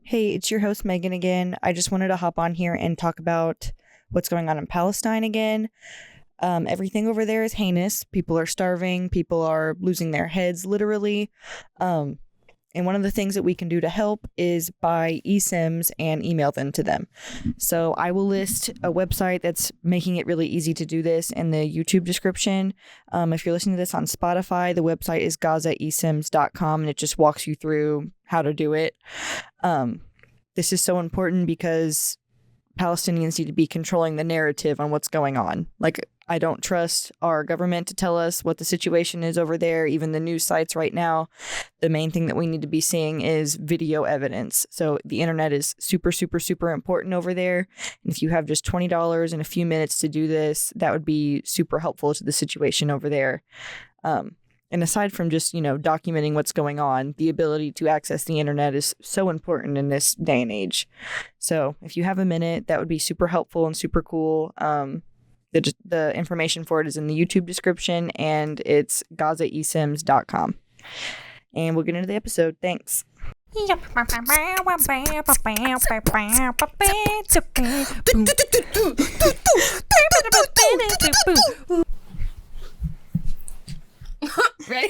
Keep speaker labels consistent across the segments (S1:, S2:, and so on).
S1: Hey, it's your host Megan again. I just wanted to hop on here and talk about what's going on in Palestine again. Everything over there is heinous. People are starving. People are losing their heads, literally. And one of the things that we can do to help is buy eSIMs and email them to them. So I will list a website that's making it really easy to do this in the YouTube description. If you're listening to this on Spotify, the website is gaycious.com, and it just walks you through how to do it. This is so important because Palestinians need to be controlling the narrative on what's going on. Like, I don't trust our government to tell us what the situation is over there, even the news sites right now. The main thing that we need to be seeing is video evidence. So the internet is super, super, super important over there. And if you have just $20 and a few minutes to do this, that would be super helpful to the situation over there. And aside from just, documenting what's going on, the ability to access the internet is so important in this day and age. So if you have a minute, that would be super helpful and super cool. The information for it is in the YouTube description, and it's gazaiesims.com. And we'll get into the episode. Thanks.
S2: Ready?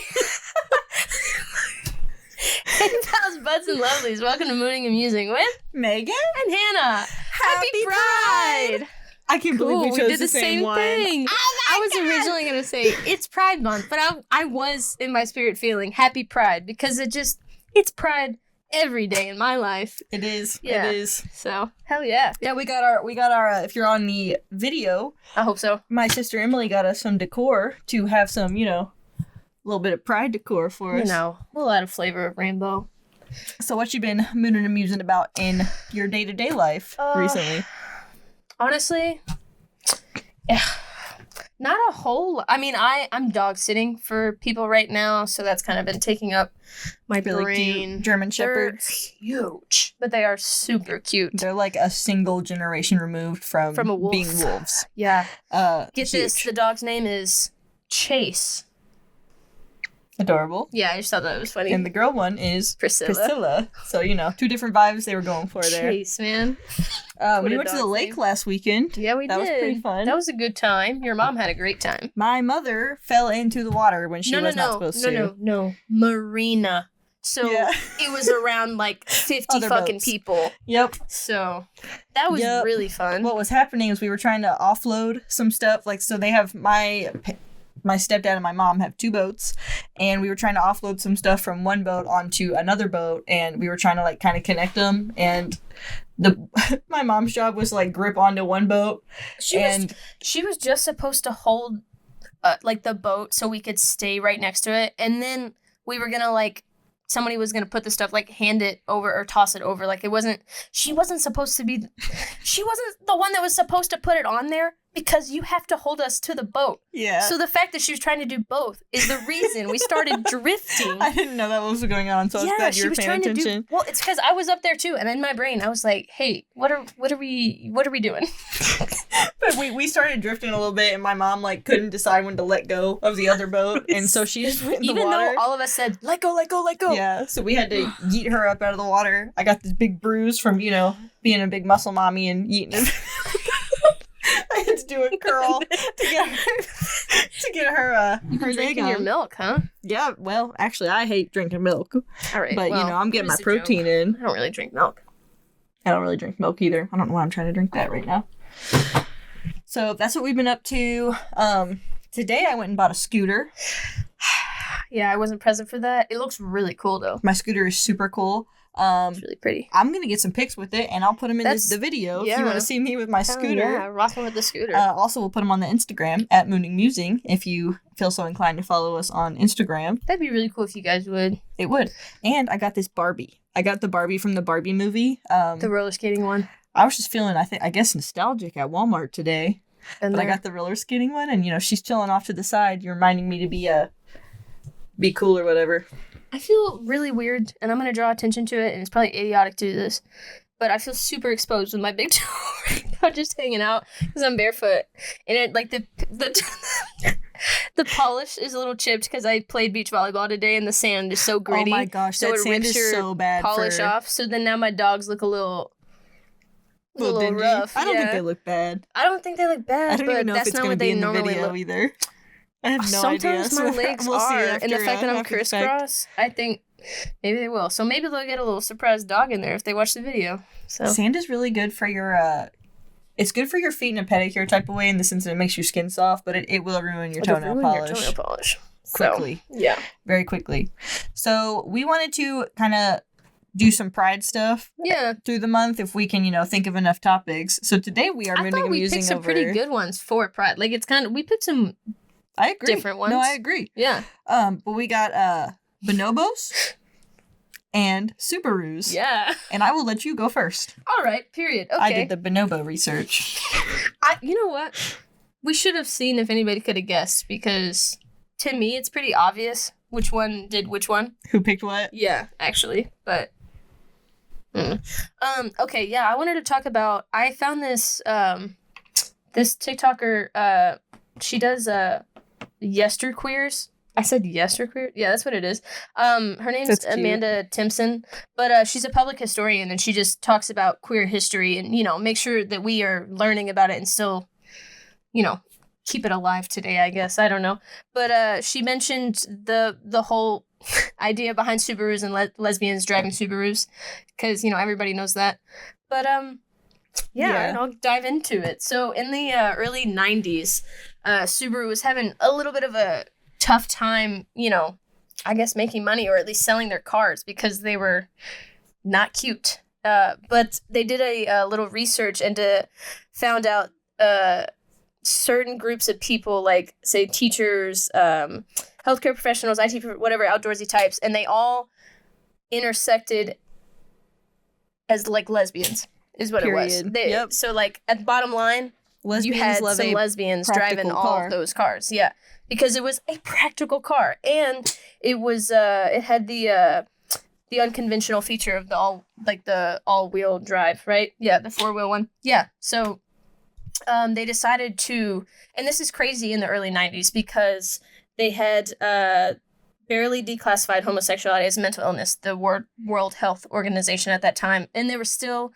S2: Hey, pals, buds, and lovelies. Welcome to Mooning and Musing with
S1: Megan
S2: and Hannah. Happy Pride!
S1: I can't believe we chose
S2: did the same
S1: one.
S2: thing. I was originally going to say it's Pride Month, but I was in my spirit feeling Happy Pride because it's Pride every day in my life.
S1: It is.
S2: Yeah.
S1: It is.
S2: So, hell yeah.
S1: Yeah, we got our if you're on the video,
S2: I hope so.
S1: my sister Emily got us some decor to have some, a little bit of pride decor for us.
S2: A little out of flavor of rainbow.
S1: So what you been mooning and musing about in your day-to-day life recently?
S2: Honestly, yeah, not a whole. I mean, I'm dog sitting for people right now, so that's kind of been taking up my
S1: Really
S2: brain.
S1: cute German Shepherds.
S2: They're huge, but they are super cute.
S1: They're like a single generation removed from
S2: a wolf.
S1: being wolves.
S2: Yeah.
S1: huge.
S2: Get this. The dog's name is Chase.
S1: Adorable.
S2: Yeah, I just thought that was funny.
S1: And the girl one is
S2: Priscilla.
S1: So, two different vibes they were going for there.
S2: Chase, man.
S1: We went to the lake last weekend.
S2: Yeah, we did.
S1: That was pretty fun.
S2: That was a good time. Your mom had a great time.
S1: My mother fell into the water when she was not supposed to.
S2: No. Marina. So
S1: Yeah.
S2: it was around like 50
S1: Other
S2: fucking
S1: boats.
S2: people.
S1: Yep.
S2: So that was really fun.
S1: What was happening is we were trying to offload some stuff. So they have my stepdad and my mom have two boats, and we were trying to offload some stuff from one boat onto another boat, and we were trying to kind of connect them, and my mom's job was to grip onto one boat.
S2: She was just supposed to hold the boat so we could stay right next to it, and then we were gonna somebody was gonna put the stuff hand it over or toss it over. She wasn't supposed to be. She wasn't the one that was supposed to put it on there because you have to hold us to the boat.
S1: Yeah.
S2: So the fact that she was trying to do both is the reason we started drifting.
S1: I didn't know that was going on, so I was glad you were paying attention.
S2: Well, it's because I was up there too, and in my brain I was like, "Hey, what are we doing?"
S1: But we started drifting a little bit, and my mom couldn't decide when to let go of the other boat, and so she just went in the water.
S2: Even though all of us said, "Let go, let go, let go."
S1: Yeah, so we had to yeet her up out of the water. I got this big bruise from being a big muscle mommy and yeeting it. I had to do a curl to get her
S2: drinking your milk, huh?
S1: Yeah, well, actually, I hate drinking milk.
S2: All right,
S1: but I'm getting my protein in.
S2: I don't really drink milk.
S1: I don't really drink milk either. I don't know why I'm trying to drink that right now. So that's what we've been up to. Today I went and bought a scooter.
S2: Yeah, I wasn't present for that. It looks really cool though.
S1: My scooter is super cool.
S2: It's really pretty.
S1: I'm going to get some pics with it, and I'll put them in the video if you want to see me with my scooter.
S2: Yeah, rocking with the scooter.
S1: Also, we'll put them on the Instagram at Mooning Musing if you feel so inclined to follow us on Instagram.
S2: That'd be really cool if you guys would.
S1: It would. And I got this Barbie. I got the Barbie from the Barbie movie.
S2: The roller skating one.
S1: I was just feeling, I guess, nostalgic at Walmart today. But I got the roller skating one, and, she's chilling off to the side. You're reminding me to be cool or whatever.
S2: I feel really weird, and I'm going to draw attention to it, and it's probably idiotic to do this, but I feel super exposed with my big toe right now, just hanging out, because I'm barefoot. And it, The polish is a little chipped because I played beach volleyball today and the sand is so gritty.
S1: Oh my gosh,
S2: so
S1: that
S2: it
S1: sand
S2: rips
S1: is
S2: your
S1: so bad.
S2: polish off. So then now my dogs look a little
S1: dingy.
S2: rough.
S1: I don't think they look bad.
S2: I don't think they look bad.
S1: I don't even know
S2: that's
S1: if it's
S2: not
S1: going
S2: what
S1: to be
S2: they
S1: in the
S2: normally
S1: video
S2: look.
S1: either. I have no idea.
S2: Sometimes my legs
S1: we'll see
S2: are,
S1: after,
S2: and the fact that I'm
S1: after the fact.
S2: crisscross, I think maybe they will. So maybe they'll get a little surprise dog in there if they watch the video. So
S1: Sand is really good for your. It's good for your feet in a pedicure type of way in the sense that it makes your skin soft, but it will ruin your toenail polish. Quickly.
S2: So, yeah.
S1: Very quickly. So we wanted to kind of do some pride stuff through the month if we can, think of enough topics. So today we are
S2: I thought we picked some pretty good ones for pride. Like it's kind of, we picked some
S1: I agree.
S2: different ones.
S1: No, I agree.
S2: Yeah.
S1: But we got Bonobos and Subarus.
S2: Yeah.
S1: And I will let you go first.
S2: All right, period. Okay.
S1: I did the bonobo research.
S2: You know what? We should have seen if anybody could have guessed because to me it's pretty obvious which one did which one.
S1: Who picked what?
S2: Yeah, actually. But okay, yeah, I wanted to talk about I found this this TikToker she does yesterqueers. I said yesterqueer? Yeah, that's what it is. Her name's Amanda Timpson, but she's a public historian and she just talks about queer history and, make sure that we are learning about it and still, keep it alive today, I guess. I don't know. But she mentioned the whole idea behind Subarus and lesbians driving Subarus because, everybody knows that. But, yeah, and I'll dive into it. So in the early 90s, Subaru was having a little bit of a tough time, I guess making money or at least selling their cars because they were not cute. But they did a little research and found out certain groups of people, like say teachers, healthcare professionals, IT, whatever, outdoorsy types, and they all intersected as like lesbians is what
S1: Period.
S2: It was. So like at the bottom line,
S1: lesbians
S2: you had some lesbians driving all of those cars. Yeah. Because it was a practical car, and it was it had the unconventional feature of the all-wheel drive, right? Yeah, the 4-wheel one. Yeah. So they decided to, and this is crazy in the early 90s because they had barely declassified homosexuality as a mental illness, the World Health Organization at that time, and they were still,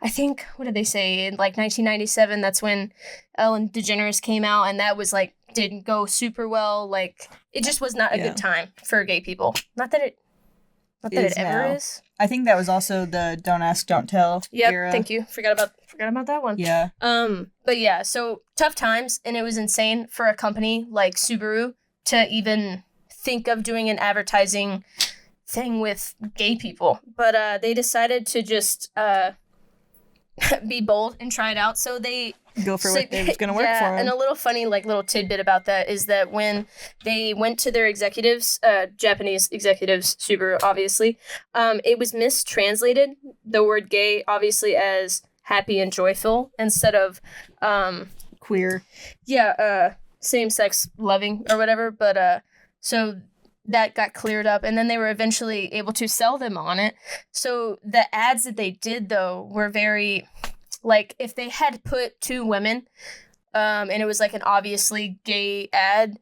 S2: I think, what did they say, in like 1997? That's when Ellen DeGeneres came out, and that was like didn't go super well. Like it just was not a good time for gay people. Not that it ever is.
S1: I think that was also the don't ask, don't tell era.
S2: Thank you. Forgot about that one.
S1: Yeah.
S2: But yeah, so tough times, and it was insane for a company like Subaru to even think of doing an advertising thing with gay people. But they decided to just be bold and try it out. So they
S1: go for what was going to work for them.
S2: And a little funny, little tidbit about that is that when they went to their executives, Japanese executives, Subaru, obviously, it was mistranslated, the word gay, obviously, as happy and joyful instead of
S1: queer.
S2: Yeah, same-sex loving or whatever. But so that got cleared up, and then they were eventually able to sell them on it. So the ads that they did, though, were very... Like, if they had put two women, and it was like an obviously gay ad,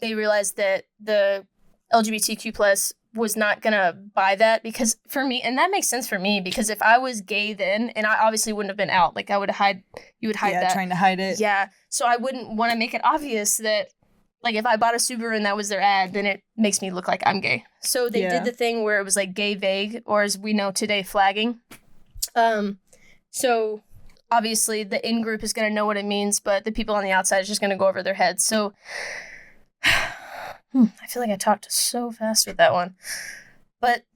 S2: they realized that the LGBTQ plus was not going to buy that because for me, and that makes sense for me, because if I was gay then, and I obviously wouldn't have been out, like you would hide that.
S1: Yeah, trying to hide it.
S2: Yeah, so I wouldn't want to make it obvious that, like, if I bought a Subaru and that was their ad, then it makes me look like I'm gay. So they did the thing where it was like gay vague, or as we know today, flagging. So... Obviously, the in-group is going to know what it means, but the people on the outside is just going to go over their heads. So, I feel like I talked so fast with that one. But...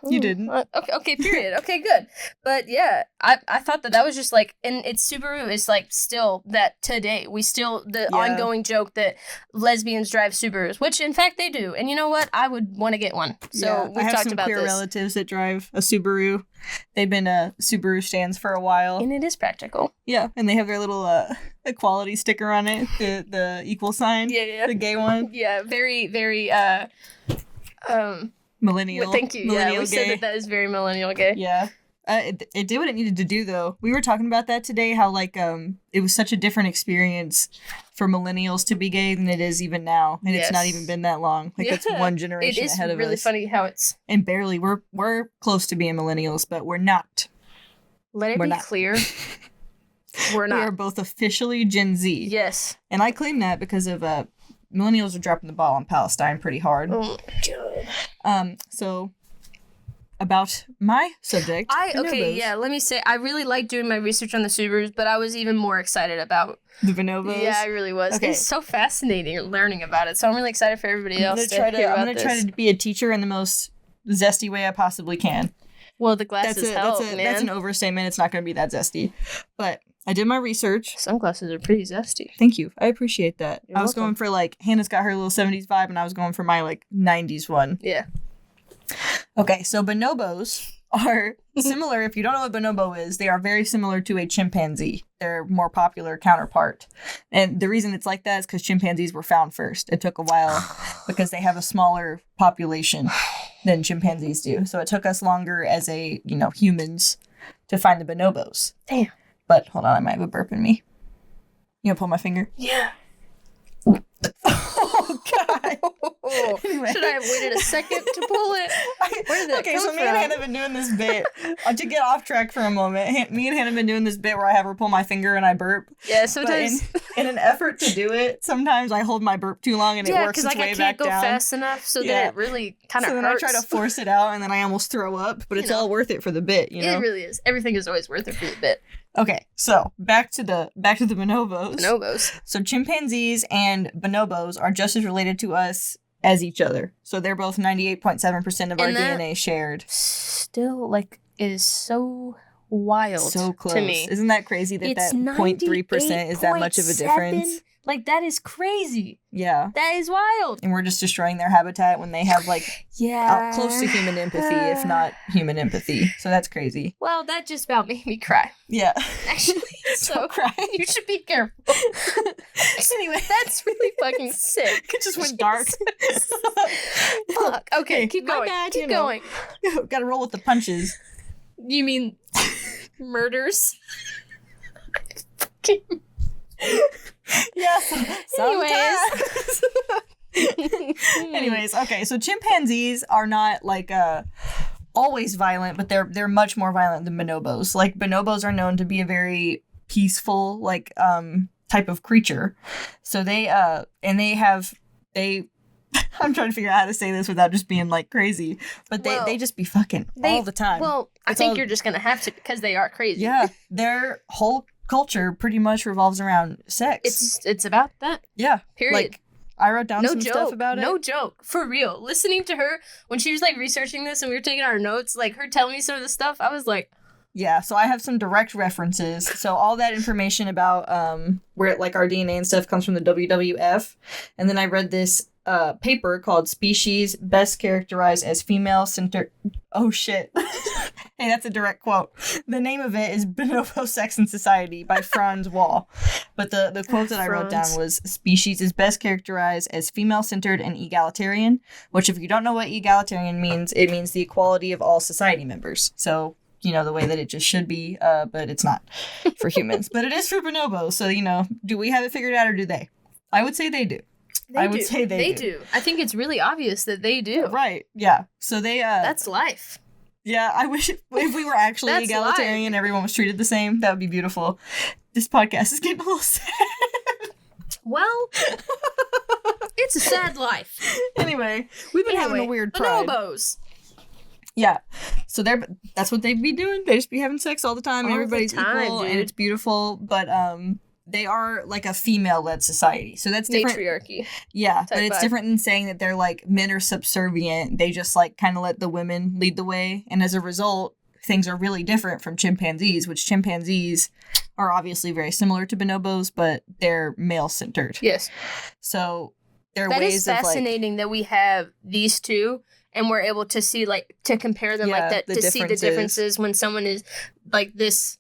S1: You didn't.
S2: Okay, period. Okay, good. But yeah, I thought that was just like, and it's Subaru is like still that today. We still, the ongoing joke that lesbians drive Subarus, which in fact they do. And you know what? I would want to get one. So we've talked about this. I have some queer
S1: relatives that drive a Subaru. They've been Subaru stands for a while.
S2: And it is practical.
S1: Yeah, and they have their little equality sticker on it, the equal sign.
S2: Yeah.
S1: The gay one.
S2: Yeah, very, very,
S1: millennial.
S2: Thank you.
S1: Millennial
S2: we
S1: gay.
S2: said that is very millennial gay.
S1: Yeah. It did what it needed to do, though. We were talking about that today, how, like, it was such a different experience for millennials to be gay than it is even now. And It's not even been that long. Like, it's one generation ahead of us.
S2: It is really funny how it's...
S1: And barely. We're close to being millennials, but we're not.
S2: Let it be clear. We're not.
S1: We are both officially Gen Z.
S2: Yes.
S1: And I claim that because of millennials are dropping the ball on Palestine pretty hard.
S2: Oh, my God.
S1: So... about my subject.
S2: Let me say, I really like doing my research on the Subarus, but I was even more excited about
S1: the Bonobos.
S2: Yeah, I really was.
S1: Okay.
S2: It's so fascinating learning about it, so I'm really excited for everybody else to hear about
S1: I'm gonna try to be a teacher in the most zesty way I possibly can.
S2: Well, the glasses help, man.
S1: That's an overstatement. It's not going to be that zesty. But I did my research.
S2: Sunglasses are pretty zesty.
S1: Thank you. I appreciate that.
S2: You're
S1: I was
S2: welcome.
S1: going for, like, Hannah's got her little 70s vibe, and I was going for my, like, 90s one.
S2: Yeah.
S1: Okay, so bonobos are similar. If you don't know what bonobo is, they are very similar to a chimpanzee. Their more popular counterpart. And the reason it's like that is because chimpanzees were found first. It took a while because they have a smaller population than chimpanzees do. So it took us longer as humans to find the bonobos.
S2: Damn.
S1: But hold on, I might have a burp in me. You gonna pull my finger?
S2: Yeah.
S1: Oh, God. Anyway.
S2: Should I have waited a second to pull it? Where did that come
S1: me and Hannah have been doing this bit. To get off track for a moment, me and Hannah have been doing this bit where I have her pull my finger and I burp.
S2: Yeah, sometimes.
S1: In an effort to do it, sometimes I hold my burp too long and it works its way back down.
S2: I can't go fast enough so that it really kind of hurts. So then I try
S1: to force it out and then I almost throw up, but it's all worth it for the bit, you know?
S2: It really is. Everything is always worth it for the bit.
S1: Okay, so back to the bonobos.
S2: Bonobos.
S1: So chimpanzees and bonobos are just as related to us as each other. So they're both 98.7% of our DNA shared.
S2: Still, like, is so wild.
S1: So close.
S2: To me.
S1: Isn't that crazy that 0.3% is that much of a difference?
S2: Like, that is crazy.
S1: Yeah.
S2: That is wild.
S1: And we're just destroying their habitat when they have, like, close to human empathy, if not human empathy. So that's crazy.
S2: Well, that just about made me cry.
S1: Yeah.
S2: Actually, so
S1: cry.
S2: You should be careful. Anyway, that's really fucking sick.
S1: It just went dark.
S2: Fuck. Okay, keep going.
S1: Bad,
S2: keep going.
S1: Gotta roll with the punches.
S2: You mean murders?
S1: Yes. Anyways, okay. So chimpanzees are not like always violent, but they're much more violent than bonobos. Like bonobos are known to be a very peaceful type of creature. So they I'm trying to figure out how to say this without just being like crazy, but they just be fucking all the time.
S2: Well, I think you're just gonna have to because they are crazy.
S1: Yeah, their whole culture pretty much revolves around sex.
S2: It's about that.
S1: Yeah.
S2: Period.
S1: Like, I wrote down some stuff about it.
S2: No joke. For real. Listening to her when she was like researching this and we were taking our notes, like her telling me some of the stuff, I was like,
S1: yeah, so I have some direct references. So all that information about where like our DNA and stuff comes from the WWF. And then I read this paper called Species Best Characterized as Female-Centered... Oh, shit. Hey, that's a direct quote. The name of it is Bonobo Sex and Society by Franz Wall. But the quote that I wrote down was, Species is best characterized as female-centered and egalitarian, which if you don't know what egalitarian means, it means the equality of all society members. So... the way that it just should be, but it's not for humans. But it is for bonobos, so, do we have it figured out or do they? I would say they do. I would say they do.
S2: I think it's really obvious that they do.
S1: Right, yeah. So they...
S2: That's life.
S1: Yeah, I wish if we were actually egalitarian, everyone was treated the same. That would be beautiful. This podcast is getting a little sad.
S2: Well, it's a sad life.
S1: Anyway, we've been having a weird pride.
S2: Bonobos.
S1: Yeah, so that's what they'd be doing. They just be having sex all the time, and everybody's equal,
S2: dude.
S1: and it's beautiful. But they are like a female-led society, so that's different.
S2: Matriarchy.
S1: Yeah, but it's different than saying that they're like men are subservient. They just like kind of let the women lead the way, and as a result, things are really different from chimpanzees. Which chimpanzees are obviously very similar to bonobos, but they're male-centered.
S2: Yes.
S1: So there are
S2: that
S1: ways
S2: is fascinating that we have these two. And we're able to see, like, to compare them like that, to see the differences when someone is, like, this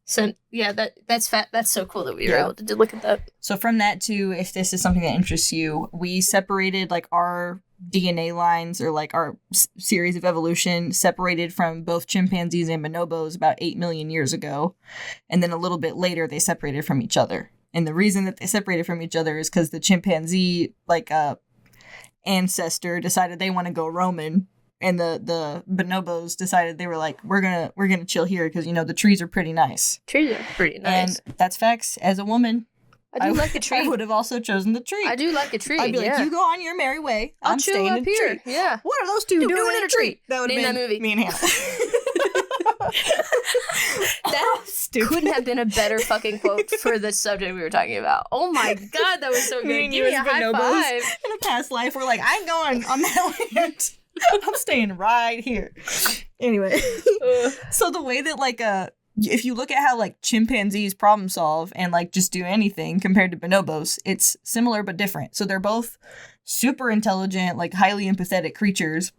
S2: So yeah, that's fat. That's so cool that we were able to look at that.
S1: So from that too, if this is something that interests you, we separated like our DNA lines or like our series of evolution separated from both chimpanzees and bonobos about 8 million years ago. And then a little bit later, they separated from each other. And the reason that they separated from each other is because the chimpanzee like ancestor decided they want to go Roman. And the bonobos decided they were like, we're gonna chill here because, you know, the trees are pretty nice.
S2: Trees are pretty nice.
S1: And that's facts. As a woman,
S2: I do like a tree.
S1: I would have also chosen the tree.
S2: I do like a tree.
S1: I'd be like, you go on your merry way. I'm
S2: chill
S1: staying
S2: up
S1: in the
S2: here.
S1: tree.
S2: Yeah.
S1: What are those two doing in a tree? That would have been
S2: that movie.
S1: Me and Hannah.
S2: That couldn't have been a better fucking quote for the subject we were talking about. Oh my god, that was so good.
S1: Me and
S2: Give
S1: you
S2: me a
S1: as
S2: high
S1: bonobos
S2: five.
S1: in a past life, we're like, I ain't going on that land. I'm staying right here. Anyway, so the way that like if you look at how like chimpanzees problem solve and like just do anything compared to bonobos, it's similar but different. So they're both super intelligent, like highly empathetic creatures.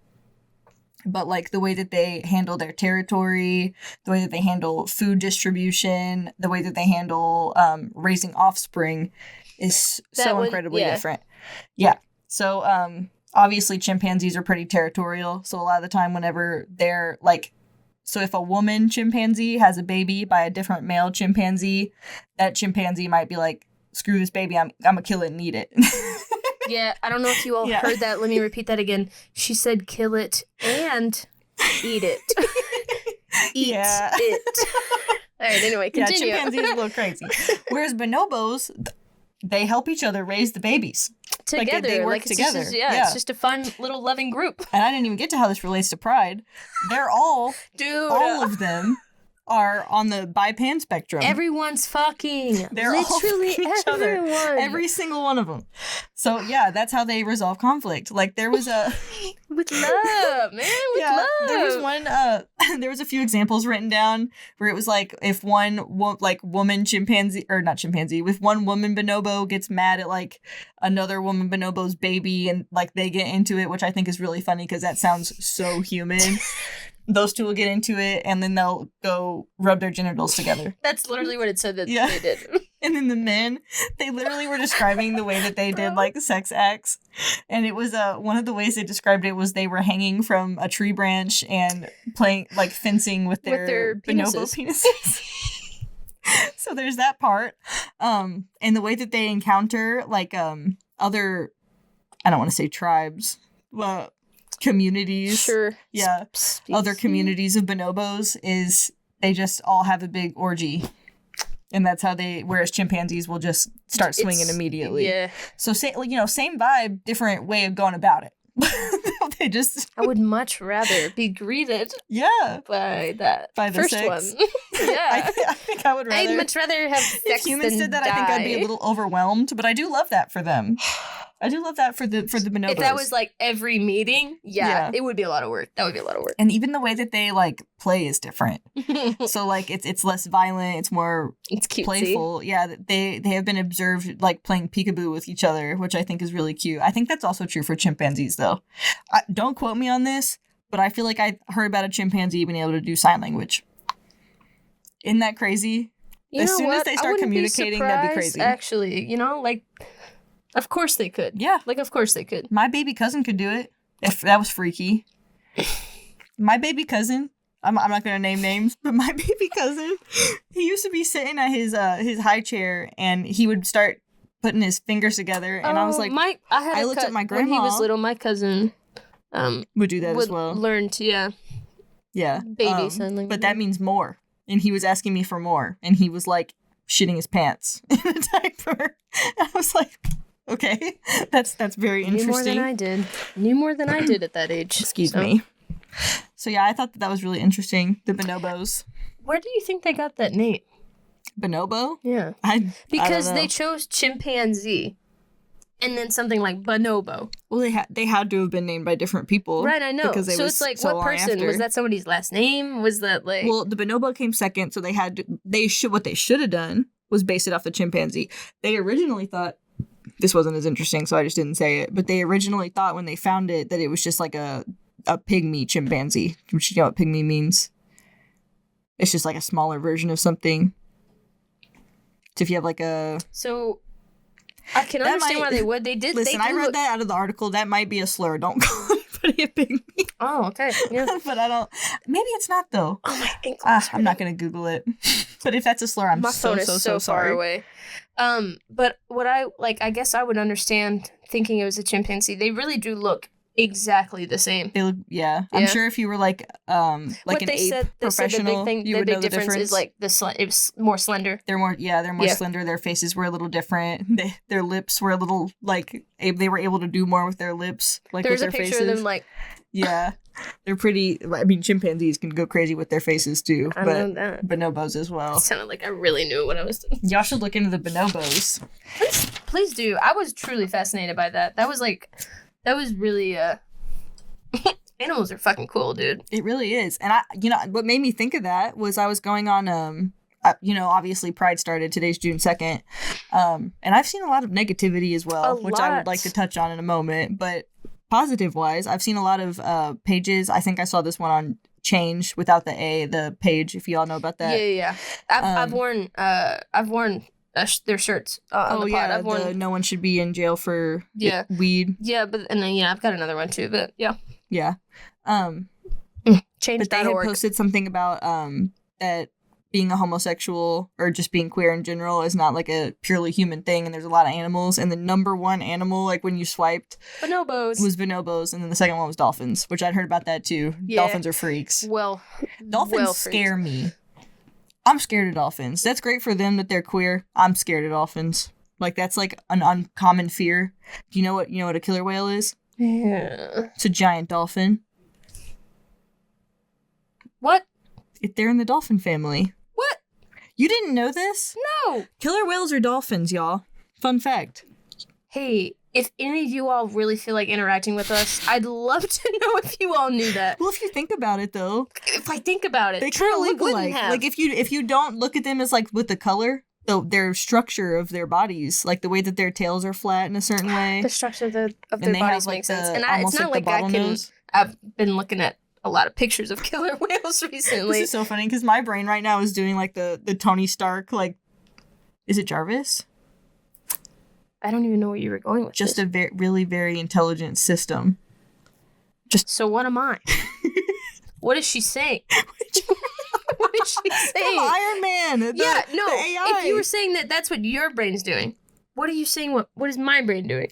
S1: But like the way that they handle their territory, the way that they handle food distribution, the way that they handle raising offspring is incredibly different. Yeah. So obviously chimpanzees are pretty territorial. So a lot of the time whenever they're like, so if a woman chimpanzee has a baby by a different male chimpanzee, that chimpanzee might be like, screw this baby, I'm gonna kill it and eat it.
S2: Yeah, I don't know if you all heard that. Let me repeat that again. She said kill it and eat it. Eat it. All right, anyway, continue.
S1: Yeah, chimpanzees are a little crazy. Whereas bonobos, they help each other raise the babies.
S2: Together.
S1: Like they work together.
S2: It's just a fun little loving group.
S1: And I didn't even get to how this relates to pride. They're all, all of them are on the bi-pan spectrum.
S2: Everyone's fucking.
S1: They're
S2: literally
S1: all each
S2: everyone.
S1: Other. Every single one of them. So yeah, that's how they resolve conflict. Like there was a
S2: with love, man. With love.
S1: There was one. There was a few examples written down where it was like if one woman chimpanzee or not chimpanzee, if one woman bonobo gets mad at like another woman bonobo's baby and like they get into it, which I think is really funny because that sounds so human. Those two will get into it, and then they'll go rub their genitals together.
S2: That's literally what it said that they did.
S1: And then the men, they literally were describing the way that they did, like, sex acts. And it was, one of the ways they described it was they were hanging from a tree branch and playing, like, fencing with their bonobo penises. So there's that part. And the way that they encounter, like, other, I don't want to say tribes, well, communities.
S2: Sure.
S1: Yeah. Other communities of bonobos is they just all have a big orgy. And that's how whereas chimpanzees will just start swinging immediately. Yeah. So, same vibe, different way of going about it. They just.
S2: I would much rather be greeted.
S1: Yeah.
S2: By the first
S1: sex.
S2: One. Yeah.
S1: I think I would rather.
S2: I'd much rather have sex
S1: if humans did that,
S2: die.
S1: I think I'd be a little overwhelmed. But I do love that for them. I do love that for the bonobos.
S2: If that was like every meeting, it would be a lot of work. That would be a lot of work.
S1: And even the way that they like play is different. So like it's less violent, it's more
S2: cutesy.
S1: Playful. Yeah, they have been observed like playing peekaboo with each other, which I think is really cute. I think that's also true for chimpanzees though. Don't quote me on this, but I feel like I heard about a chimpanzee being able to do sign language. Isn't that crazy? As soon as they start communicating, that'd be crazy.
S2: Actually, like of course they could.
S1: Yeah.
S2: Like, of course they could.
S1: My baby cousin could do it. If that was freaky. My baby cousin, I'm not going to name names, but my baby cousin, he used to be sitting at his high chair and he would start putting his fingers together. And I was like, I looked at my grandma.
S2: When he was little, my cousin
S1: would do that as well.
S2: Learn to,
S1: Yeah.
S2: Baby sign language.
S1: But that means more. And he was asking me for more. And he was like shitting his pants in a diaper. I was like... Okay, that's very interesting.
S2: Knew more than I did at that age.
S1: Excuse me. So yeah, I thought that was really interesting. The bonobos.
S2: Where do you think they got that name?
S1: Bonobo?
S2: Yeah. Because they chose chimpanzee, and then something like bonobo.
S1: Well, they had to have been named by different people,
S2: right? I know. So it's like, what person was that? Somebody's last name? Was that like?
S1: Well, the bonobo came second, so what they should have done was base it off the chimpanzee. They originally thought. This wasn't as interesting, so I just didn't say it. But they originally thought when they found it that it was just like a pygmy chimpanzee. Which you know what pygmy means? It's just like a smaller version of something. So if you have like a...
S2: So I can understand why they would. They did.
S1: Listen, I read that out of the article. That might be a slur. Don't call anybody a pygmy.
S2: Oh, okay. Yeah.
S1: But I don't... Maybe it's not, though.
S2: Oh, my ankles.
S1: I'm not going to Google it. But if that's a slur, I'm
S2: my phone is so far
S1: sorry.
S2: away. But what I guess I would understand thinking it was a chimpanzee. They really do look exactly the same.
S1: They look, yeah. I'm sure if you were like an ape professional, you would know the difference.
S2: Is like it was more slender.
S1: They're more slender. Their faces were a little different. Their lips were a little like they were able to do more with their lips. Like
S2: there's
S1: with
S2: a
S1: their
S2: picture
S1: faces.
S2: of them like.
S1: Yeah, they're pretty. I mean, chimpanzees can go crazy with their faces too.
S2: I know that.
S1: Bonobos as well.
S2: It sounded like I really knew what I was doing.
S1: Y'all should look into the bonobos.
S2: Please do. I was truly fascinated by that. That was really animals are fucking cool, dude.
S1: It really is. And what made me think of that was I was going on obviously Pride started. Today's June 2nd. And I've seen a lot of negativity as well, which I would like to touch on in a moment, but positive wise, I've seen a lot of pages. I think I saw this one on Change without the A, the page, if you all know about that.
S2: Yeah. I've worn their shirts on the pod. I've worn
S1: no one should be in jail for weed.
S2: Yeah, but and then I've got another one too, but yeah.
S1: Yeah.
S2: Change.
S1: But they had posted something about that being a homosexual or just being queer in general is not like a purely human thing, and there's a lot of animals, and the number one animal, like when you swiped, was bonobos, and then the second one was dolphins, which I'd heard about that too. Yeah. Dolphins are freaks. Dolphins scare me. I'm scared of dolphins. That's great for them that they're queer. I'm scared of dolphins. Like that's like an uncommon fear. Do you know what a killer whale is?
S2: Yeah.
S1: It's a giant dolphin.
S2: What?
S1: They're in the dolphin family.
S2: What?
S1: You didn't know this?
S2: No.
S1: Killer whales are dolphins, y'all. Fun fact.
S2: Hey, if any of you all really feel like interacting with us, I'd love to know if you all knew that.
S1: Well, if you think about it, though.
S2: If I think about it.
S1: They kind of look alike. Like, if you don't look at them as, like, with the color, their structure of their bodies, like the way that their tails are flat in a certain way.
S2: The structure of their bodies makes sense. And it's not like I can...
S1: Nose.
S2: I've been looking at a lot of pictures of killer whales recently.
S1: This is so funny because my brain right now is doing like the Tony Stark, like, is it Jarvis?
S2: I don't even know where you were going with
S1: just
S2: this.
S1: A really very intelligent system.
S2: So what am I? What is she saying? What is she saying?
S1: From Iron Man. The AI.
S2: If you were saying that's what your brain's doing, what are you saying? What is my brain doing?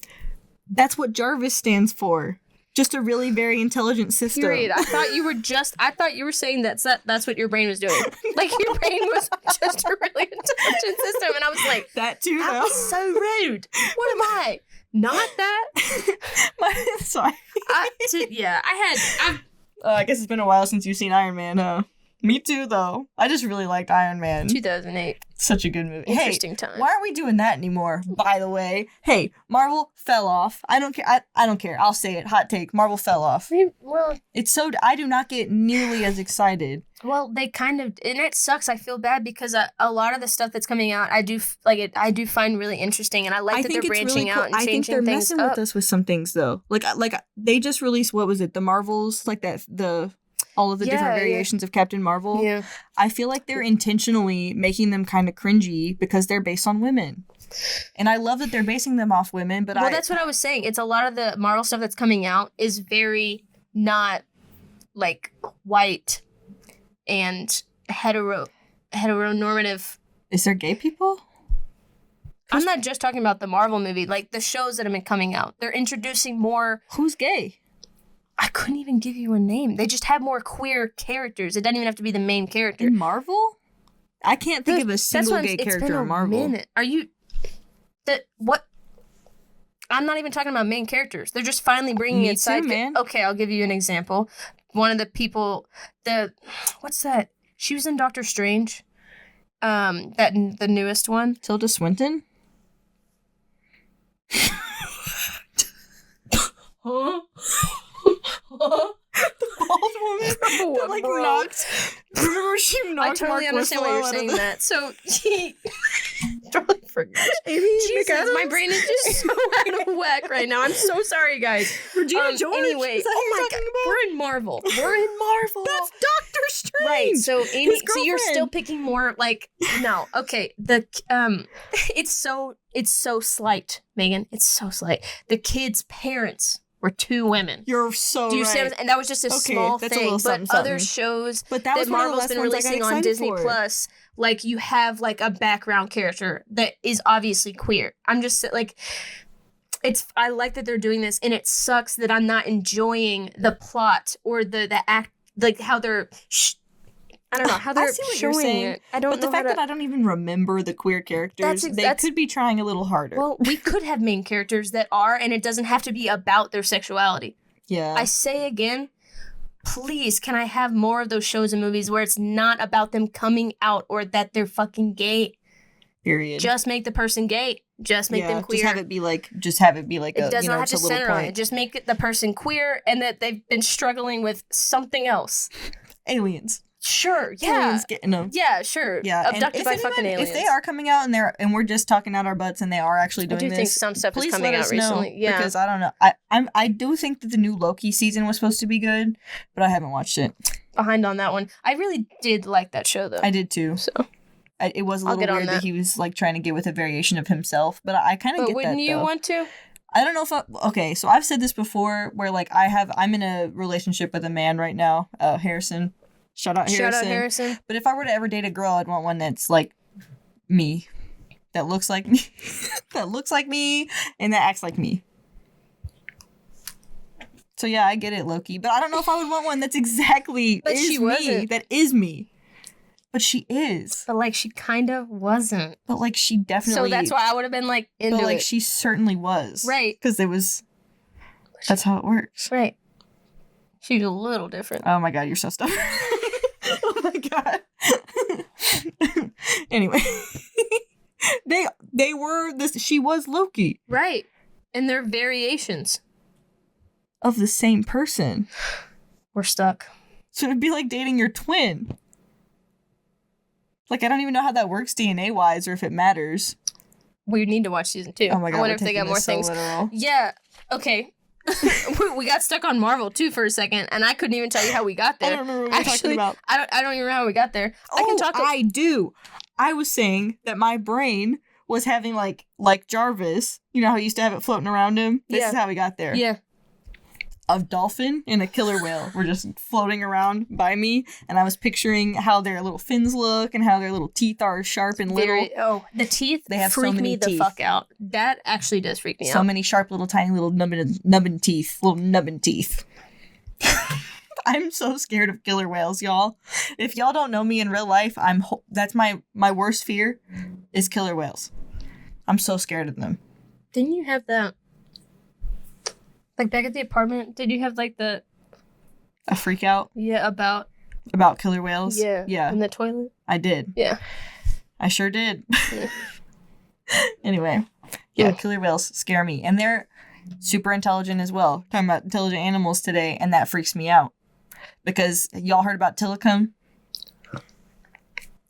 S1: That's what Jarvis stands for. Just a really very intelligent system.
S2: Period. I thought you were saying that's what your brain was doing. Like your brain was just a really intelligent system, and I was like,
S1: that too.
S2: That was so rude. What am I? Not that.
S1: Sorry.
S2: I
S1: guess it's been a while since you've seen Iron Man, huh? Me too, though. I just really liked Iron Man.
S2: 2008.
S1: Such a good movie.
S2: Interesting time.
S1: Why aren't we doing that anymore, by the way? Hey, Marvel fell off. I don't care. I don't care. I'll say it. Hot take. Marvel fell off.
S2: Well,
S1: I do not get nearly as excited.
S2: Well, they kind of, and it sucks. I feel bad because a lot of the stuff that's coming out, I do find really interesting, and I like that they're branching out and changing things up. I think they're messing
S1: with us with some things, though. Like they just released, what was it? The Marvels, like that, all of the different variations of Captain Marvel.
S2: Yeah.
S1: I feel like they're intentionally making them kind of cringy because they're based on women. And I love that they're basing them off women, but
S2: that's what I was saying. It's a lot of the Marvel stuff that's coming out is very not like white and heteronormative.
S1: Is there gay people?
S2: I'm not just talking about the Marvel movie, like the shows that have been coming out. They're introducing more.
S1: Who's gay?
S2: I couldn't even give you a name. They just have more queer characters. It doesn't even have to be the main character.
S1: In Marvel? I can't think of a single gay character in Marvel.
S2: Minute. Are you... What? I'm not even talking about main characters. They're just finally bringing in side...
S1: man.
S2: Okay, I'll give you an example. One of the people... What's that? She was in Doctor Strange. The newest one.
S1: Tilda Swinton? Huh? The bald woman that knocked. Remember she knocked
S2: I totally
S1: Mark
S2: understand
S1: Ruffalo
S2: why you're saying that. So she totally forgot.
S1: Amy
S2: Jesus,
S1: McAdams?
S2: my brain is just so out of whack right now. I'm so sorry, guys.
S1: Regina George?
S2: Anyway,
S1: Is that who you're talking about?
S2: we're in Marvel. We're in Marvel.
S1: That's Doctor Strange.
S2: Right. So Amy,
S1: His
S2: so you're still
S1: girlfriend.
S2: picking more like no. Okay. It's so slight, Megan. It's so slight. The kids' parents were two women.
S1: You're so
S2: Do you
S1: right.
S2: see what I'm saying? And that was just a small
S1: that's a
S2: thing.
S1: little
S2: But
S1: something,
S2: other
S1: something.
S2: shows
S1: But that was
S2: that
S1: one of the
S2: Marvel's
S1: last
S2: been
S1: ones I got
S2: releasing on
S1: excited
S2: Disney
S1: for.
S2: Plus, like you have like a background character that is obviously queer. I'm just like I like that they're doing this, and it sucks that I'm not enjoying the plot or the act, like how they're I don't know how they're
S1: I see what
S2: showing
S1: you're saying,
S2: it. I don't
S1: but
S2: know
S1: the fact
S2: how to,
S1: that I don't even remember the queer characters, they could be trying a little harder.
S2: well, we could have main characters that are, and it doesn't have to be about their sexuality.
S1: yeah.
S2: I say again, please, can I have more of those shows and movies where it's not about them coming out or that they're fucking gay?
S1: Period.
S2: Just make the person gay. Just make them queer.
S1: Just have it be like
S2: it does not have to
S1: it's a little
S2: center on
S1: point.
S2: it. Just make it the person queer and that they've been struggling with something else.
S1: Aliens.
S2: Sure, yeah.
S1: Aliens getting them.
S2: Yeah, sure.
S1: Yeah.
S2: Abducted
S1: and
S2: by
S1: if
S2: fucking aliens.
S1: If they are coming out and we're just talking out our butts and they are actually doing
S2: I do
S1: this,
S2: think some stuff is
S1: please
S2: coming
S1: let
S2: out
S1: us know,
S2: recently. Yeah.
S1: because I don't know. I do think that the new Loki season was supposed to be good, but I haven't watched it.
S2: Behind on that one. I really did like that show though.
S1: I did too.
S2: So
S1: It was a
S2: I'll
S1: little
S2: get on
S1: weird that
S2: that.
S1: he was like trying to get with a variation of himself, but I kind of
S2: but
S1: get that.
S2: wouldn't you
S1: though.
S2: want to?
S1: I don't know if okay, so I've said this before where like I'm in a relationship with a man right now, Harrison. Shout out Harrison. But if I were to ever date a girl, I'd want one that's like me. That looks like me. That looks like me and that acts like me. So yeah, I get it, Loki. But I don't know if I would want one that's exactly
S2: But
S1: is
S2: she
S1: me.
S2: wasn't.
S1: That is me. But she is.
S2: But like she kind of wasn't.
S1: But like she definitely.
S2: So that's why I would have been like into
S1: But like
S2: it.
S1: she certainly was.
S2: Right.
S1: Because it was. That's how it works.
S2: Right. She's a little different.
S1: Oh my god, you're so stubborn. Oh my god. Anyway. they were this. She was Loki.
S2: Right. And they're variations.
S1: Of the same person.
S2: We're stuck.
S1: So it'd be like dating your twin. Like, I don't even know how that works DNA wise or if it matters.
S2: We need to watch season 2.
S1: Oh my god,
S2: I wonder
S1: we're
S2: if they
S1: taking
S2: got more
S1: this so
S2: things.
S1: literal.
S2: Yeah. Okay. We got stuck on Marvel too for a second, and I couldn't even tell you how we got there.
S1: I don't remember what you're talking about.
S2: I don't even know how we got there. I can talk.
S1: I do. I was saying that my brain was having like Jarvis. You know how he used to have it floating around him? This
S2: Yeah.
S1: is how we got there.
S2: Yeah.
S1: A dolphin and a killer whale were just floating around by me, and I was picturing how their little fins look and how their little teeth are sharp and little.
S2: The teeth.
S1: They have so
S2: freak
S1: many
S2: me the
S1: teeth.
S2: fuck out. That actually does freak me
S1: So
S2: out.
S1: many sharp little tiny little nubbin teeth. Little nubbin teeth. I'm so scared of killer whales, y'all. If y'all don't know me in real life, that's my worst fear is killer whales. I'm so scared of them.
S2: Didn't you have that? Like back at the apartment, did you have like the
S1: A freak out
S2: about
S1: killer whales? Yeah.
S2: in the toilet?
S1: I did.
S2: Yeah.
S1: I sure did. Anyway, yeah, killer whales scare me. And they're super intelligent as well. Talking about intelligent animals today, and that freaks me out. Because y'all heard about Tilikum?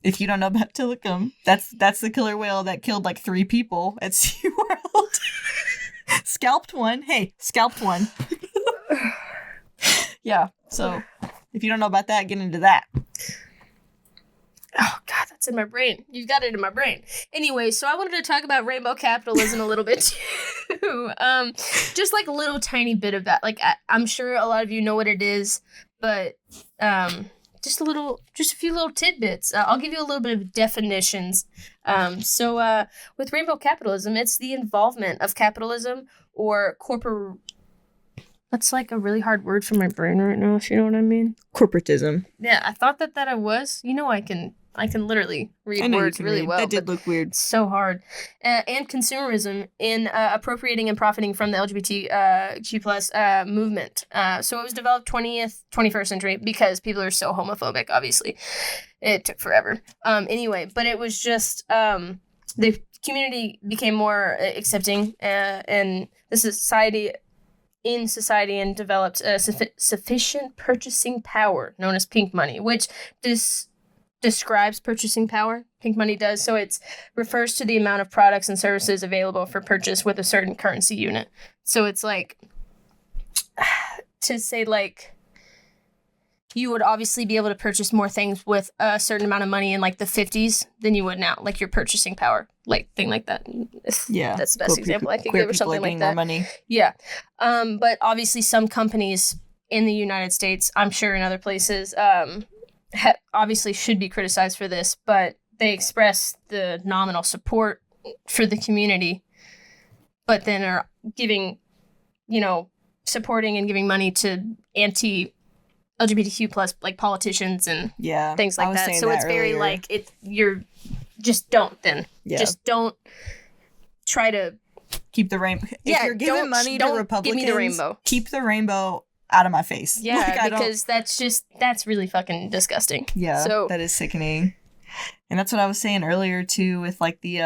S1: If you don't know about Tilikum, that's the killer whale that killed like 3 people at SeaWorld. Scalped one. Hey, scalped one. Yeah, so if you don't know about that, get into that.
S2: Oh God, that's in my brain. You've got it in my brain. Anyway, so I wanted to talk about rainbow capitalism a little bit too. Just like a little tiny bit of that. Like I'm sure a lot of you know what it is, but just a few little tidbits. I'll give you a little bit of definitions. So with rainbow capitalism, it's the involvement of capitalism or That's like a really hard word for my brain right now, if you know what I mean.
S1: Corporatism.
S2: Yeah, I thought that I was. You know, I can literally read words really well.
S1: That did look weird.
S2: It's so hard. And consumerism in appropriating and profiting from the LGBTQ plus movement. So it was developed 21st century because people are so homophobic, obviously. It took forever. Anyway, but it was just the community became more accepting and the society and developed sufficient purchasing power known as pink money, which describes purchasing power. Pink money does. So it refers to the amount of products and services available for purchase with a certain currency unit. So it's like, to say like, you would obviously be able to purchase more things with a certain amount of money in like the 50s than you would now. Like your purchasing power, like thing like that.
S1: Yeah.
S2: That's the best example I could give or something like that.
S1: More money.
S2: Yeah. But obviously some companies in the United States, I'm sure in other places, obviously should be criticized for this, but they express the nominal support for the community, but then are giving, supporting and giving money to anti-LGBTQ plus like politicians and things like that. So it's very like just don't try to
S1: keep the rainbow. If you're giving money to Republicans,
S2: give me the rainbow.
S1: Keep the rainbow out of my face.
S2: Yeah, because that's really fucking disgusting.
S1: Yeah, so that is sickening. And that's what I was saying earlier too with like the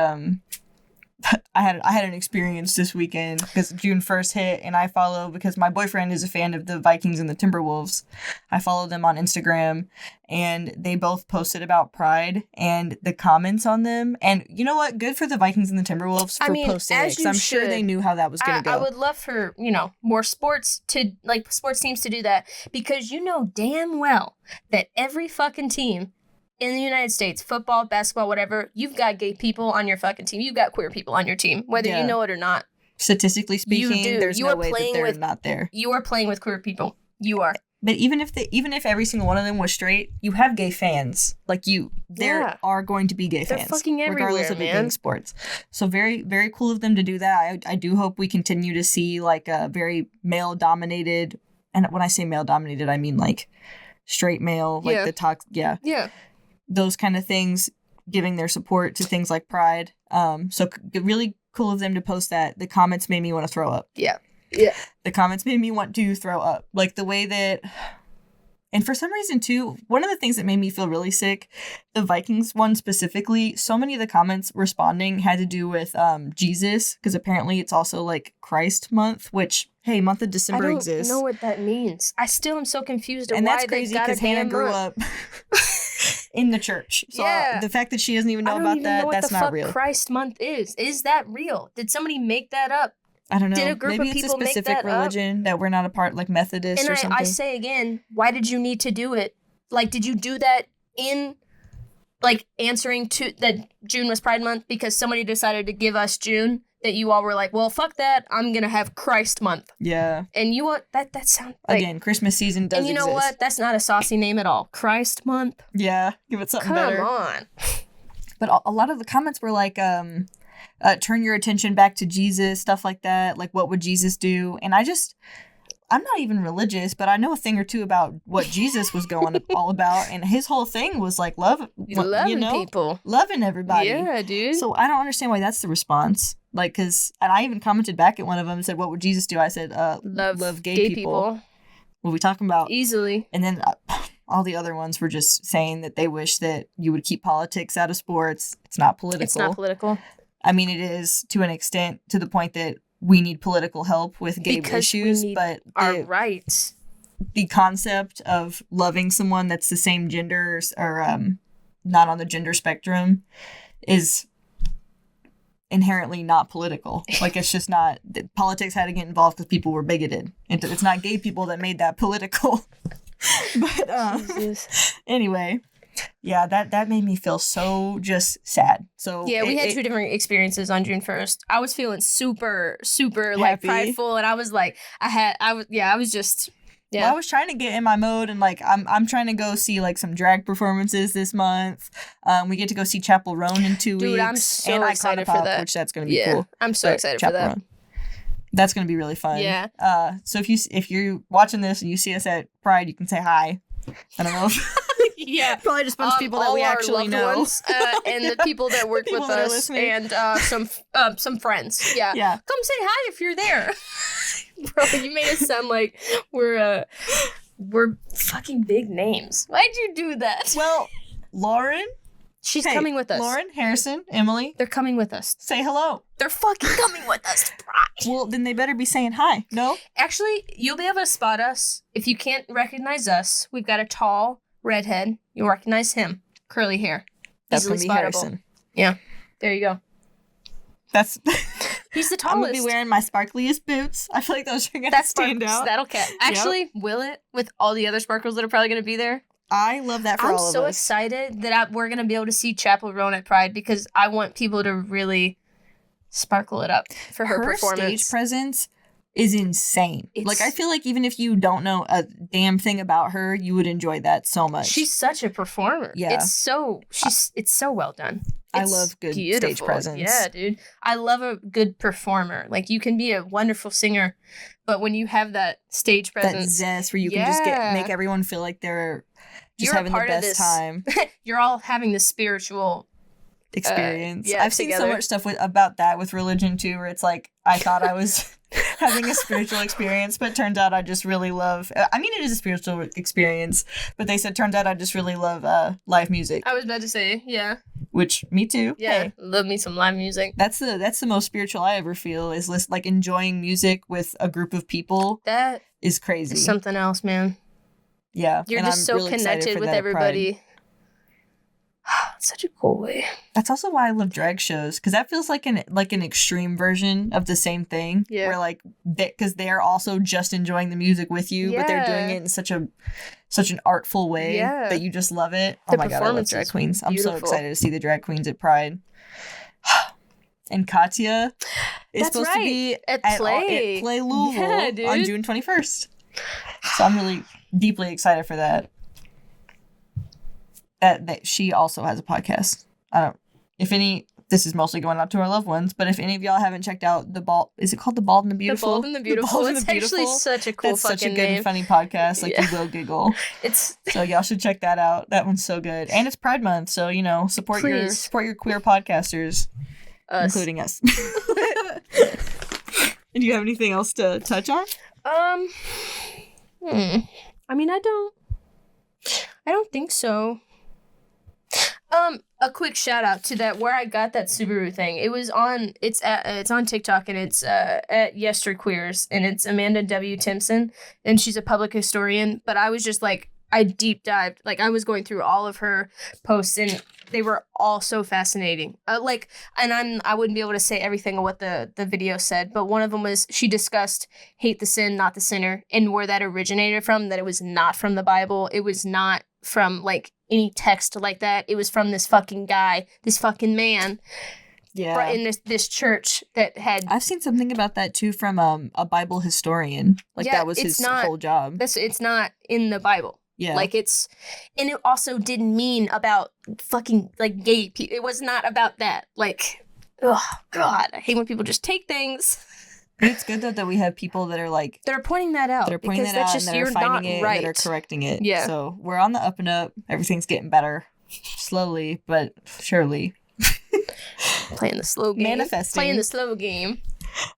S1: I had an experience this weekend because June 1st hit, and I follow, because my boyfriend is a fan of the Vikings and the Timberwolves. I follow them on Instagram, and they both posted about Pride and the comments on them. And you know what? Good for the Vikings and the Timberwolves for posting it, because I'm sure they knew how that was going to go.
S2: I would love for, more sports teams to do that, because you know damn well that every fucking team in the United States, football, basketball, whatever, you've got gay people on your fucking team. You've got queer people on your team, whether you know it or not.
S1: Statistically speaking, there's no way that they're not there.
S2: You are playing with queer people. You are.
S1: But even if every single one of them was straight, you have gay fans. Like there are going to be gay fans.
S2: They're fucking everywhere,
S1: regardless of it being sports. So very, very cool of them to do that. I do hope we continue to see like a very male-dominated, and when I say male-dominated, I mean like straight male, like the talk. Yeah. Those kind of things, giving their support to things like Pride. So really cool of them to post that. The comments made me want to throw up.
S2: Yeah.
S1: The comments made me want to throw up. Like the way that, and for some reason too, one of the things that made me feel really sick, the Vikings one specifically, so many of the comments responding had to do with Jesus, because apparently it's also like Christ month, which, hey, month of December exists.
S2: I don't know what that means. I still am so confused.
S1: And that's crazy because Hannah grew up in the church. So the fact that she doesn't even know about that, that's not real.
S2: Christ month is that real? Did somebody make that up?
S1: I don't know.
S2: Did a group
S1: Maybe
S2: of
S1: it's
S2: people
S1: a specific religion that we're not a part, like Methodist or something.
S2: And I say again, why did you need to do it? Like, did you do that in, like, answering to that June was Pride Month because somebody decided to give us June? That you all were like, well, fuck that. I'm gonna have Christ Month.
S1: Yeah.
S2: And you want that sounds like,
S1: again, Christmas season does exist.
S2: And you know what? That's not a saucy name at all. Christ Month.
S1: Yeah. Give it something better.
S2: Come on.
S1: But a lot of the comments were like, turn your attention back to Jesus, stuff like that. Like, what would Jesus do? And I'm not even religious, but I know a thing or two about what Jesus was going all about. And his whole thing was like loving
S2: people.
S1: Loving everybody.
S2: Yeah, dude.
S1: So I don't understand why that's the response. Like, and I even commented back at one of them and said, what would Jesus do? I said, love gay people. What are we talking about?
S2: Easily.
S1: And then all the other ones were just saying that they wish that you would keep politics out of sports. It's not political.
S2: It's not political.
S1: I mean, it is to an extent, to the point that we need political help with gay issues, but
S2: our rights.
S1: The concept of loving someone that's the same gender or not on the gender spectrum is inherently not political. Like, it's just not. Politics had to get involved because people were bigoted. It's not gay people that made that political. But anyway. Yeah, that made me feel so just sad. So
S2: yeah, we had two different experiences on June 1st. I was feeling super like prideful, and I was like, I was just. Yeah.
S1: Well, I was trying to get in my mode, and like I'm trying to go see like some drag performances this month. We get to go see Chapel Roan in 2 weeks.
S2: Dude, I'm so excited for that.
S1: Which that's gonna be cool.
S2: I'm so excited for that.
S1: Roan. That's gonna be really fun.
S2: Yeah.
S1: So if you're watching this and you see us at Pride, you can say hi. I don't know.
S2: Yeah,
S1: probably just a bunch of people that we actually know,
S2: ones, and the people that work with us, and some friends. Yeah, come say hi if you're there. Bro, you made us sound like we're fucking big names. Why'd you do that?
S1: Well, Lauren,
S2: she's coming with us.
S1: Lauren, Harrison, Emily,
S2: they're coming with us.
S1: Say hello.
S2: They're fucking coming with us.
S1: Well, then they better be saying hi. No,
S2: actually, you'll be able to spot us if you can't recognize us. We've got a tall redhead. You'll recognize him. curly hair.
S1: That's
S2: Easily
S1: gonna be
S2: spottable.
S1: Harrison.
S2: Yeah. There you go.
S1: That's
S2: He's the
S1: I'm
S2: tallest.
S1: gonna be wearing my sparkliest boots. I feel like those are gonna
S2: That's
S1: stand
S2: sparkles.
S1: out.
S2: That'll catch. Actually, will it? With all the other sparkles that are probably going to be there?
S1: I love that for
S2: I'm
S1: all of
S2: so
S1: us.
S2: excited that we're going to be able to see Chapel Roan at Pride because I want people to really sparkle it up for her performance.
S1: Stage presence is insane.
S2: It's-
S1: I feel like even if you don't know a damn thing about her, you would enjoy that so much.
S2: She's such a performer.
S1: Yeah.
S2: It's so well done.
S1: I
S2: It's
S1: love good
S2: beautiful.
S1: stage presence.
S2: Yeah, dude. I love a good performer. Like, you can be a wonderful singer, but when you have that stage
S1: that
S2: presence,
S1: zest where you can just
S2: Yeah.
S1: make everyone feel like they're just
S2: You're a
S1: having the
S2: part of
S1: best
S2: this
S1: time
S2: you're all having this spiritual.
S1: experience.
S2: yeah,
S1: I've seen so
S2: together.
S1: much stuff about that with religion too, where it's like I thought I was having a spiritual experience, but turns out I just really love. I mean, it is a spiritual experience, but they said turns out I just really love live music,
S2: I was about to say, yeah.
S1: which me too.
S2: Yeah.
S1: Hey,
S2: Love me some live music.
S1: that's the most spiritual I ever feel is like enjoying music with a group of people
S2: That
S1: is crazy.
S2: is something else, man.
S1: Yeah,
S2: You're
S1: and
S2: just
S1: I'm
S2: so
S1: really excited
S2: connected
S1: for
S2: with
S1: that at Pride.
S2: everybody. Such a cool way.
S1: That's also why I love drag shows because that feels like an extreme version of the same thing.
S2: Yeah.
S1: Where like because they're also just enjoying the music with you, but they're doing
S2: Yeah.
S1: it in such an artful way
S2: Yeah.
S1: that you just love it.
S2: The
S1: Oh my god, I love
S2: performance
S1: drag
S2: is
S1: queens. I'm so
S2: beautiful.
S1: excited to see the drag queens at Pride. And Katya is
S2: That's
S1: supposed to
S2: right.
S1: be
S2: At
S1: at
S2: Play.
S1: Play Louisville
S2: Yeah, dude.
S1: on June 21st. So I'm really deeply excited for that. That she also has a podcast. This is mostly going out to our loved ones, but if any of y'all haven't checked out is it called The Bald and the Beautiful?
S2: The Bald and the Beautiful.
S1: Bald and
S2: It's
S1: the
S2: actually
S1: Beautiful.
S2: such a cool
S1: That's
S2: fucking
S1: such a good
S2: name.
S1: and funny podcast. Like,
S2: Yeah.
S1: you will giggle.
S2: It's
S1: So y'all should check that out. That one's so good. And it's Pride Month, so support
S2: Please.
S1: your queer podcasters,
S2: us.
S1: including us. And do you have anything else to touch on?
S2: I mean, I don't think so. A quick shout out to that where I got that Subaru thing. It's on TikTok and it's at Yesterqueers and it's Amanda W. Timpson and she's a public historian. But I was just like, I deep dived, like I was going through all of her posts and they were all so fascinating. I wouldn't be able to say everything of what the video said, but one of them was she discussed hate the sin, not the sinner, and where that originated from. That it was not from the Bible. It was not from like any text like that. It was from this fucking guy, this fucking man,
S1: Yeah.
S2: in this church that had.
S1: I've seen something about that too from a Bible historian. Like
S2: Yeah,
S1: that was
S2: it's
S1: his
S2: not-
S1: whole job.
S2: It's not in the Bible.
S1: Yeah.
S2: Like and it also didn't mean about fucking like gay people. It was not about that. Like, oh God, I hate when people just take things.
S1: But it's good though that we have people that are like
S2: That are pointing that out.
S1: that are pointing
S2: because
S1: that
S2: that's
S1: out
S2: just
S1: and that
S2: you're
S1: are
S2: not
S1: finding it,
S2: right.
S1: that are correcting it.
S2: Yeah.
S1: So we're on the up and up. Everything's getting better, slowly but surely.
S2: Playing the slow game.
S1: Manifesting.
S2: Playing the slow game.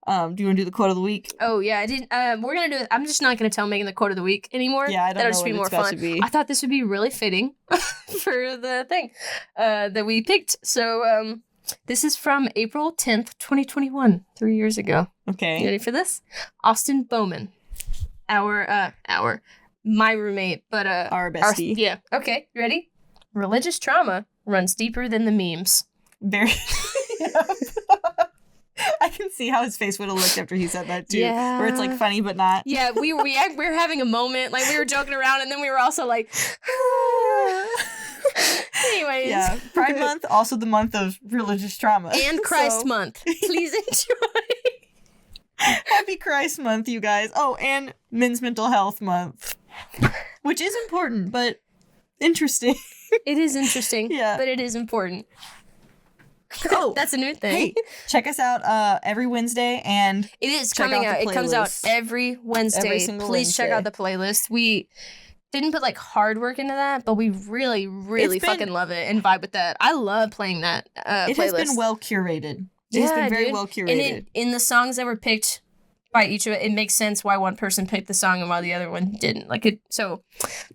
S1: Do you want to do the quote of the week?
S2: Oh yeah, I didn't. We're gonna do it. I'm just not gonna tell Megan the quote of the week anymore.
S1: Yeah, I don't
S2: That'll
S1: know
S2: just
S1: what
S2: be
S1: it's
S2: more
S1: about
S2: fun.
S1: to be.
S2: I thought this would be really fitting for the thing that we picked. So this is from April 10th, 2021, 3 years ago. You
S1: Okay.
S2: ready for this? Austin Bowman, my roommate, but
S1: Our bestie.
S2: yeah. Okay, you ready? Religious trauma runs deeper than the memes.
S1: Very. I can see how his face would have looked after he said that too.
S2: Yeah.
S1: Where it's like funny but not.
S2: Yeah, we were having a moment, like we were joking around, and then we were also like, anyways.
S1: Yeah. Pride Month, also the month of religious trauma.
S2: And Christ
S1: So,
S2: Month. Please enjoy.
S1: Happy Christ Month, you guys. Oh, and Men's Mental Health Month, which is important, but interesting.
S2: It is interesting,
S1: Yeah.
S2: but it is important.
S1: Oh,
S2: That's a new thing.
S1: hey, check us out every Wednesday and
S2: It is
S1: check
S2: coming
S1: out
S2: out.
S1: the
S2: It comes out
S1: playlist.
S2: every Wednesday.
S1: Every single
S2: Please check out the
S1: Wednesday.
S2: playlist. We didn't put like hard work into that, but we really, really
S1: It's been-
S2: fucking love it and vibe with that. I love playing that
S1: it
S2: playlist.
S1: has been well curated. It has been very
S2: dude.
S1: well
S2: And
S1: curated.
S2: in the songs that were picked by each of it makes sense why one person picked the song and why the other one didn't. So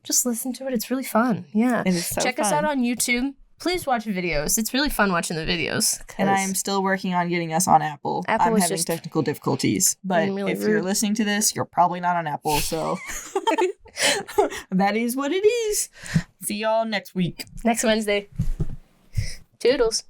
S2: just listen to it. It's really fun. Yeah.
S1: It is so
S2: Check us
S1: fun.
S2: out on YouTube. Please watch videos. It's really fun watching the videos.
S1: And I am still working on getting us on Apple.
S2: Apple
S1: I'm
S2: is
S1: having
S2: just
S1: technical difficulties. But
S2: being really
S1: if you're
S2: rude.
S1: listening to this, you're probably not on Apple, so That is what it is. See y'all next week.
S2: Next Wednesday. Toodles.